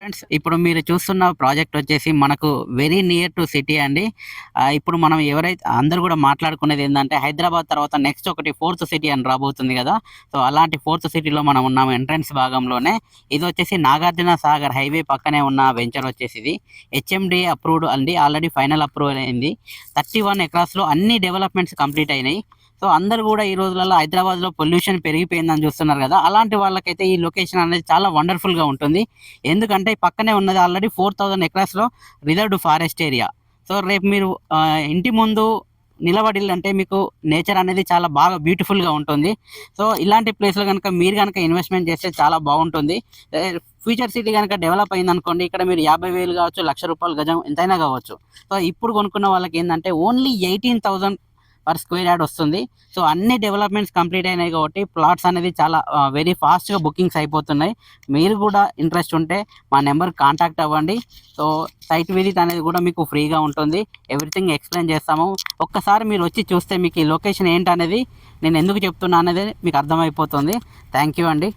Friends, ఇప్పుడు మీరు చూస్తున్న ప్రాజెక్ట్ వచ్చేసి మనకు వెరీ నియర్ టు సిటీ అండి. ఇప్పుడు మనం ఎవరైతే అందరూ కూడా మాట్లాడుకునేది ఏందంటే హైదరాబాద్ తర్వాత నెక్స్ట్ ఒకటి ఫోర్త్ సిటీ అని రాబోతుంది గదా! సో, అలాంటి ఫోర్త్ సిటీలో మనం ఉన్నాము ఎంట్రన్స్ భాగంలోనే. ఇదొచ్చేసి నాగార్జున సాగర్ హైవే పక్కనే ఉన్న వెంచర్ వచ్చేసి ఇది. హెచ్ఎండీఏ అప్రూవ్డ్ అండి. ఆల్రెడీ ఫైనల్ అప్రూవల్ అయింది. 31 ఎకరాస్‌లో అన్ని డెవలప్‌మెంట్స్ కంప్లీట్ అయినాయి. సో, అందరూ గూడా ఈ రోజులలో హైదరాబాద్‌లో పొల్యూషన్ పెరిగిపోయిందని చూస్తున్నారు గదా! అలాంటి వాళ్ళకైతే ఈ లొకేషన్ అనేది చాలా వండర్‌ఫుల్‌గా ఉంటుంది. ఎందుకంటే పక్కనే ఉన్నది ఆల్రెడీ 4000 ఎకరాస్‌లో రిజర్వ్డ్ ఫారెస్ట్ ఏరియా. సో, రేపు మీరు ఇంటి ముందు నిలబడిల్లంటే మీకు నేచర్ అనేది చాలా బాగా బ్యూటిఫుల్‌గా ఉంటుంది. సో, ఇలాంటి ప్లేస్‌లో గనుక మీరు గనుక ఇన్వెస్ట్‌మెంట్ చేస్తే చాలా బాగుంటుంది. ఫ్యూచర్ సిటీ గనుక డెవలప్ అయిందనుకోండి, ఇక్కడ మీరు 50,000 కావచ్చు, రూ. 1,00,000 గజం ఎంతైనా కావచ్చు. సో, ఇప్పుడు కొనుక్కున్న వాళ్ళకేందంటే ఓన్లీ 18,000 పర్ స్క్వేర్ యార్డ్ వస్తుంది. సో, అన్ని డెవలప్‌మెంట్స్ కంప్లీట్ అయినాయి కాబట్టి ప్లాట్స్ అనేది చాలా వెరీ ఫాస్ట్‌గా బుకింగ్స్ అయిపోతున్నాయి. మీరు కూడా ఇంట్రెస్ట్ ఉంటే మా నెంబర్‌కి కాంటాక్ట్ అవ్వండి. సో, సైట్ విజిట్ అనేది కూడా మీకు ఫ్రీగా ఉంటుంది. ఎవ్రీథింగ్ ఎక్స్‌ప్లెయిన్ చేస్తాము. ఒక్కసారి మీరు వచ్చి చూస్తే మీకు ఈ లొకేషన్ ఏంటనేది నేను ఎందుకు చెప్తున్నా అనేది మీకు అర్థమైపోతుంది. థ్యాంక్ యూ అండి.